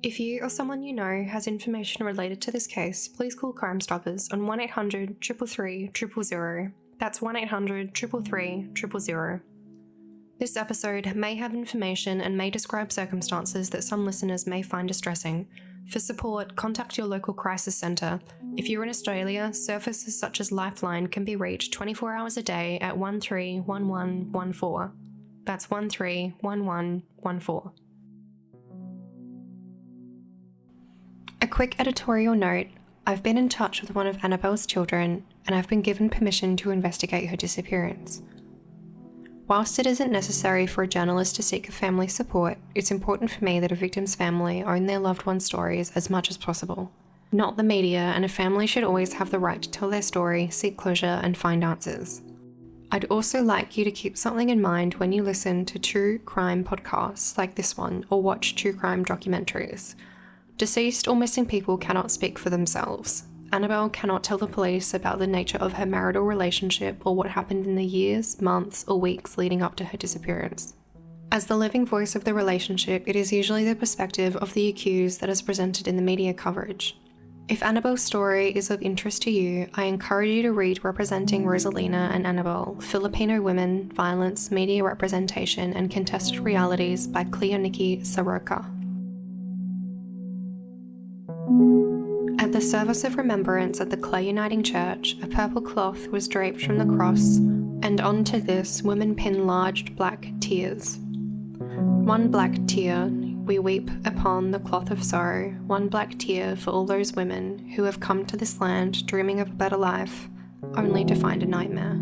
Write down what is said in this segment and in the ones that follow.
If you or someone you know has information related to this case, please call Crimestoppers on 1800 333 000. That's 1800 333 000. This episode may have information and may describe circumstances that some listeners may find distressing. For support, contact your local crisis centre. If you're in Australia, services such as Lifeline can be reached 24 hours a day at 131114. That's 131114. A quick editorial note: I've been in touch with one of Annabel's children, and I've been given permission to investigate her disappearance. Whilst it isn't necessary for a journalist to seek family support, it's important for me that a victim's family own their loved one's stories as much as possible. Not the media, and a family should always have the right to tell their story, seek closure, and find answers. I'd also like you to keep something in mind when you listen to true crime podcasts like this one or watch true crime documentaries. Deceased or missing people cannot speak for themselves. Annabel cannot tell the police about the nature of her marital relationship or what happened in the years, months, or weeks leading up to her disappearance. As the living voice of the relationship, it is usually the perspective of the accused that is presented in the media coverage. If Annabel's story is of interest to you, I encourage you to read Representing Rosalina and Annabel, Filipino Women, Violence, Media Representation and Contested Realities by Cleoniki Saroka. At the service of remembrance at the Clare Uniting Church, a purple cloth was draped from the cross, and onto this women pinned large black tears. One black tear we weep upon the cloth of sorrow, one black tear for all those women who have come to this land dreaming of a better life, only to find a nightmare.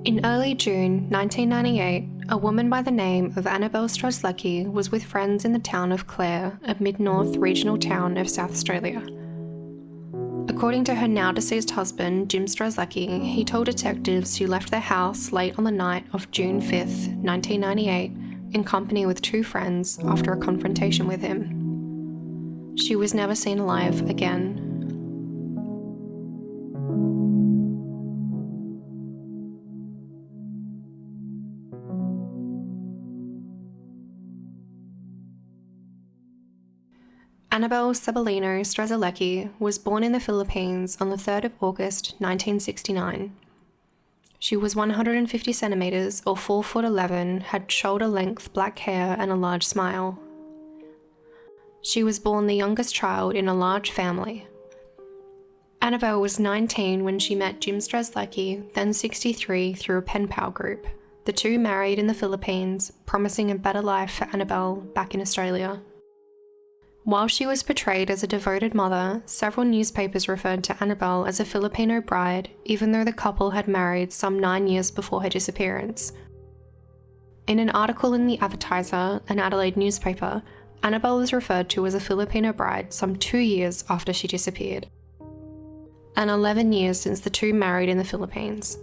In early June 1998, a woman by the name of Annabel Strzelecki was with friends in the town of Clare, a mid-north regional town of South Australia. According to her now-deceased husband, Jim Strzelecki, he told detectives she left their house late on the night of June 5th, 1998, in company with two friends after a confrontation with him. She was never seen alive again. Annabel Cebulino Strzelecki was born in the Philippines on the 3rd of August 1969. She was 150 centimetres or 4 foot 11, had shoulder-length black hair and a large smile. She was born the youngest child in a large family. Annabel was 19 when she met Jim Strzelecki, then 63, through a pen pal group. The two married in the Philippines, promising a better life for Annabel back in Australia. While she was portrayed as a devoted mother, several newspapers referred to Annabel as a Filipino bride, even though the couple had married some 9 years before her disappearance. In an article in the Advertiser, an Adelaide newspaper, Annabel was referred to as a Filipino bride some 2 years after she disappeared, and 11 years since the two married in the Philippines.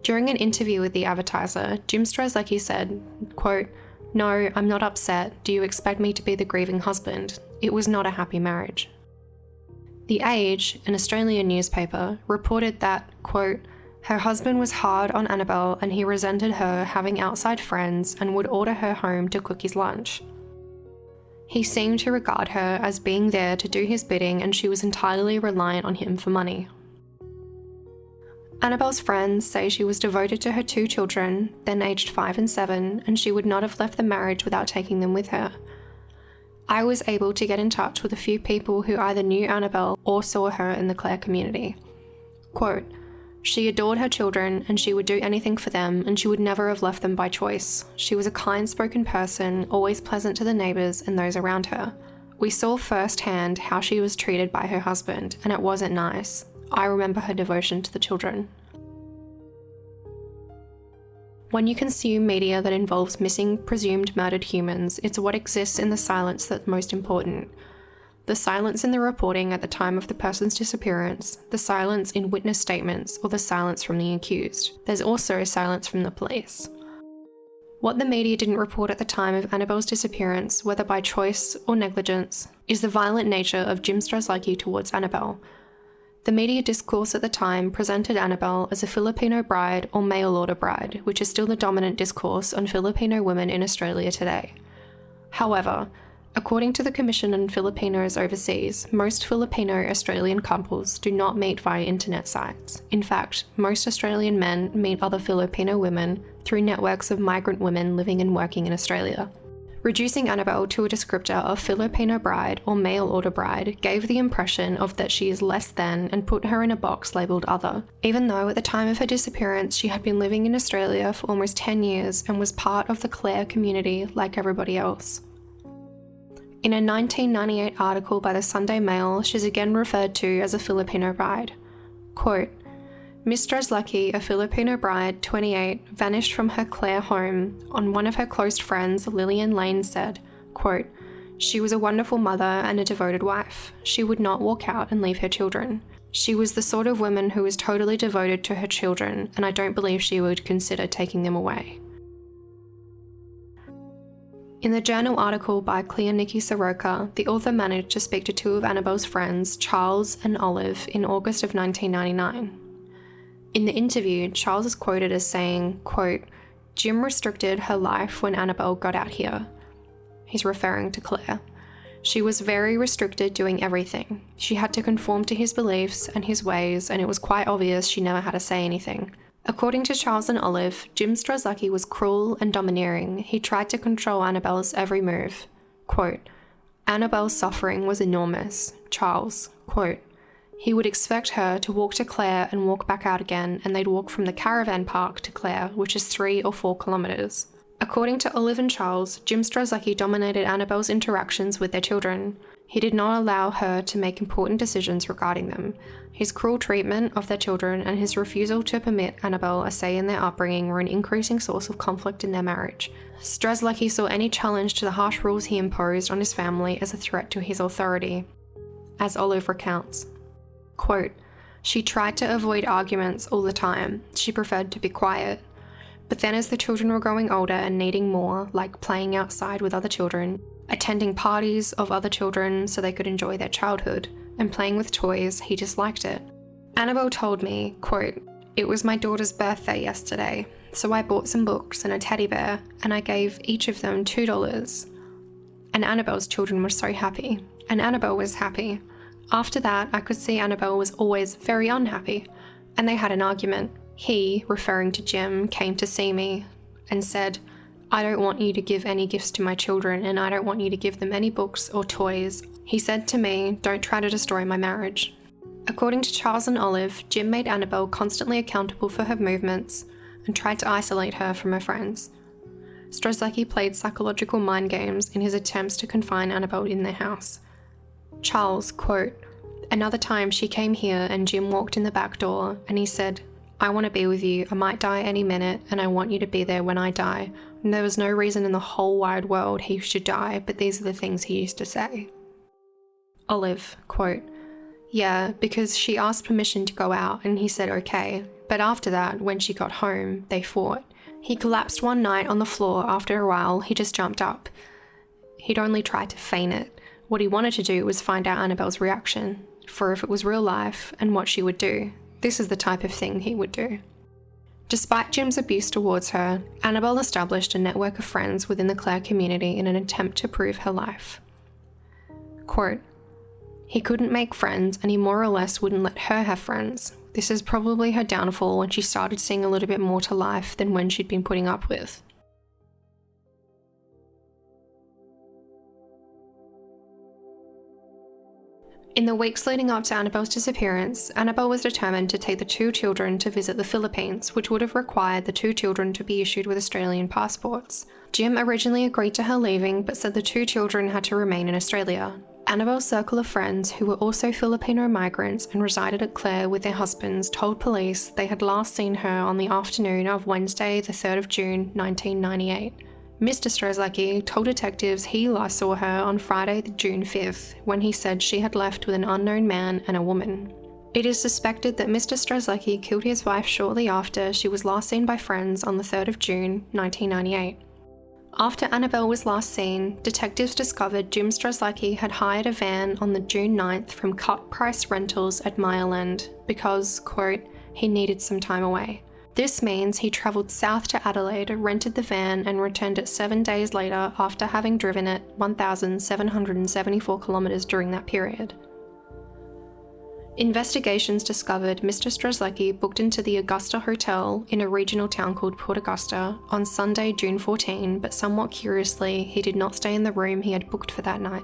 During an interview with the Advertiser, Jim Strzelecki said, quote, "No, I'm not upset. Do you expect me to be the grieving husband? It was not a happy marriage." The Age, an Australian newspaper, reported that, quote, "Her husband was hard on Annabel and he resented her having outside friends and would order her home to cook his lunch. He seemed to regard her as being there to do his bidding and she was entirely reliant on him for money." Annabel's friends say she was devoted to her two children, then aged 5 and 7, and she would not have left the marriage without taking them with her. I was able to get in touch with a few people who either knew Annabel or saw her in the Clare community. Quote, "She adored her children and she would do anything for them and she would never have left them by choice. She was a kind-spoken person, always pleasant to the neighbours and those around her. We saw firsthand how she was treated by her husband and it wasn't nice. I remember her devotion to the children." When you consume media that involves missing, presumed murdered humans, it's what exists in the silence that's most important. The silence in the reporting at the time of the person's disappearance, the silence in witness statements, or the silence from the accused. There's also silence from the police. What the media didn't report at the time of Annabel's disappearance, whether by choice or negligence, is the violent nature of Jim Strzelecki towards Annabel. The media discourse at the time presented Annabel as a Filipino bride or mail order bride, which is still the dominant discourse on Filipino women in Australia today. However, according to the Commission on Filipinos Overseas, most Filipino-Australian couples do not meet via internet sites. In fact, most Australian men meet other Filipino women through networks of migrant women living and working in Australia. Reducing Annabel to a descriptor of Filipino bride or mail order bride gave the impression of that she is less than and put her in a box labelled other, even though at the time of her disappearance she had been living in Australia for almost 10 years and was part of the Clare community like everybody else. In a 1998 article by the Sunday Mail, she's again referred to as a Filipino bride. Quote, Miss Strzelecki, a Filipino bride, 28, vanished from her Clare home. On one of her close friends, Lillian Lane, said, quote, she was a wonderful mother and a devoted wife. She would not walk out and leave her children. She was the sort of woman who was totally devoted to her children, and I don't believe she would consider taking them away. In the journal article by Nikki Soroka, the author managed to speak to two of Annabel's friends, Charles and Olive, in August of 1999. In the interview, Charles is quoted as saying, quote, Jim restricted her life when Annabel got out here. He's referring to Claire. She was very restricted doing everything. She had to conform to his beliefs and his ways, and it was quite obvious she never had to say anything. According to Charles and Olive, Jim Strzelecki was cruel and domineering. He tried to control Annabel's every move. Quote, Annabel's suffering was enormous. Charles, quote, he would expect her to walk to Clare and walk back out again, and they'd walk from the caravan park to Clare, which is 3 or 4 kilometres. According to Olive and Charles, Jim Strzelecki dominated Annabel's interactions with their children. He did not allow her to make important decisions regarding them. His cruel treatment of their children and his refusal to permit Annabel a say in their upbringing were an increasing source of conflict in their marriage. Strzelecki saw any challenge to the harsh rules he imposed on his family as a threat to his authority. As Olive recounts, quote, she tried to avoid arguments all the time. She preferred to be quiet. But then as the children were growing older and needing more, like playing outside with other children, attending parties of other children so they could enjoy their childhood, and playing with toys, he disliked it. Annabel told me, quote, it was my daughter's birthday yesterday, so I bought some books and a teddy bear, and I gave each of them $2. And Annabel's children were so happy, and Annabel was happy. After that, I could see Annabel was always very unhappy, and they had an argument. He, referring to Jim, came to see me and said, I don't want you to give any gifts to my children, and I don't want you to give them any books or toys. He said to me, don't try to destroy my marriage. According to Charles and Olive, Jim made Annabel constantly accountable for her movements and tried to isolate her from her friends. Strzelecki played psychological mind games in his attempts to confine Annabel in their house. Charles, quote, another time she came here and Jim walked in the back door and he said, I want to be with you, I might die any minute and I want you to be there when I die. And there was no reason in the whole wide world he should die, but these are the things he used to say. Olive, quote, yeah, because she asked permission to go out and he said okay, but after that, when she got home, they fought. He collapsed one night on the floor. After a while, he just jumped up. He'd only tried to feign it. What he wanted to do was find out Annabel's reaction, for if it was real life and what she would do. This is the type of thing he would do. Despite Jim's abuse towards her, Annabel established a network of friends within the Clare community in an attempt to prove her life. Quote, he couldn't make friends and he more or less wouldn't let her have friends. This is probably her downfall when she started seeing a little bit more to life than when she'd been putting up with. In the weeks leading up to Annabel's disappearance, Annabel was determined to take the 2 children to visit the Philippines, which would have required the 2 children to be issued with Australian passports. Jim originally agreed to her leaving, but said the 2 children had to remain in Australia. Annabel's circle of friends, who were also Filipino migrants and resided at Clare with their husbands, told police they had last seen her on the afternoon of Wednesday, the 3rd of June, 1998. Mr. Strzelecki told detectives he last saw her on Friday, June 5th, when he said she had left with an unknown man and a woman. It is suspected that Mr. Strzelecki killed his wife shortly after she was last seen by friends on the 3rd of June, 1998. After Annabel was last seen, detectives discovered Jim Strzelecki had hired a van on the June 9th from Cut Price Rentals at Mile End because, quote, he needed some time away. This means he travelled south to Adelaide, rented the van, and returned it 7 days later after having driven it 1,774 kilometres during that period. Investigations discovered Mr. Strzelecki booked into the Augusta Hotel in a regional town called Port Augusta on Sunday, June 14, but somewhat curiously, he did not stay in the room he had booked for that night.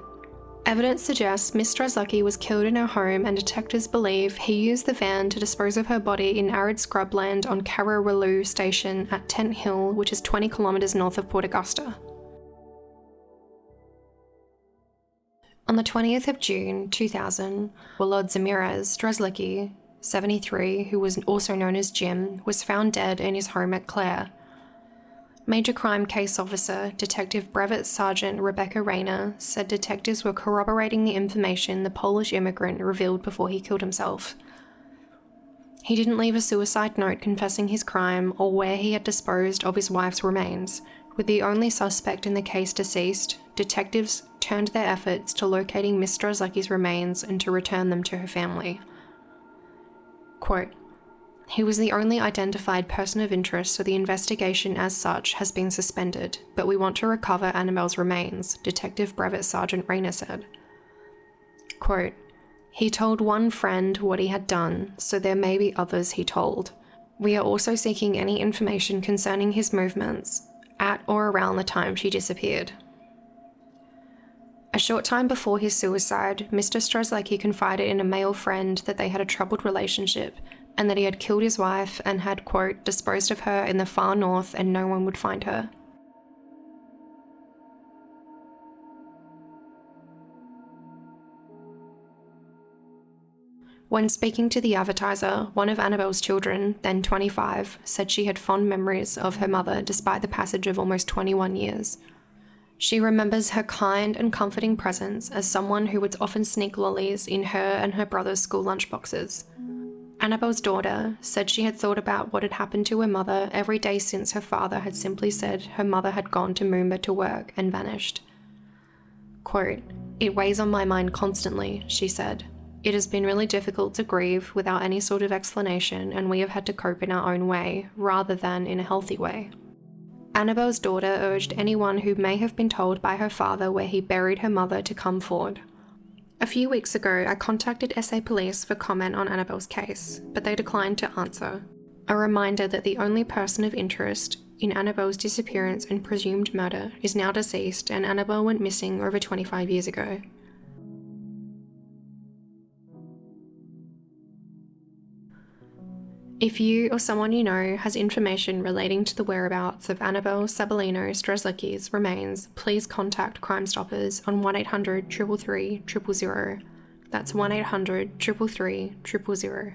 Evidence suggests Miss Strzelecki was killed in her home, and detectives believe he used the van to dispose of her body in arid scrubland on Carrawaloo Station at Tent Hill, which is 20 kilometres north of Port Augusta. On the 20th of June 2000, Volodymyr Strzelecki, 73, who was also known as Jim, was found dead in his home at Clare. Major Crime Case Officer Detective Brevet Sergeant Rebecca Rayner said detectives were corroborating the information the Polish immigrant revealed before he killed himself. He didn't leave a suicide note confessing his crime or where he had disposed of his wife's remains. With the only suspect in the case deceased, detectives turned their efforts to locating Miss Strzelecki's remains and to return them to her family. Quote, "He was the only identified person of interest, so the investigation as such has been suspended, but we want to recover Annabel's remains," Detective Brevet Sergeant Rayner said. Quote, "He told one friend what he had done, so there may be others he told. We are also seeking any information concerning his movements at or around the time she disappeared." A short time before his suicide, Mr. Strzelecki confided in a male friend that they had a troubled relationship and that he had killed his wife and had, quote, "disposed of her in the far north and no one would find her." When speaking to the advertiser, one of Annabel's children, then 25, said she had fond memories of her mother despite the passage of almost 21 years. She remembers her kind and comforting presence as someone who would often sneak lollies in her and her brother's school lunchboxes. Annabel's daughter said she had thought about what had happened to her mother every day since her father had simply said her mother had gone to Moomba to work and vanished. Quote, "It weighs on my mind constantly," she said. "It has been really difficult to grieve without any sort of explanation, and we have had to cope in our own way, rather than in a healthy way." Annabel's daughter urged anyone who may have been told by her father where he buried her mother to come forward. A few weeks ago, I contacted SA Police for comment on Annabel's case, but they declined to answer. A reminder that the only person of interest in Annabel's disappearance and presumed murder is now deceased, and Annabel went missing over 25 years ago. If you or someone you know has information relating to the whereabouts of Annabel Sabellino Strzelecki's remains, please contact Crimestoppers on 1-800-333-000. That's 1-800-333-000.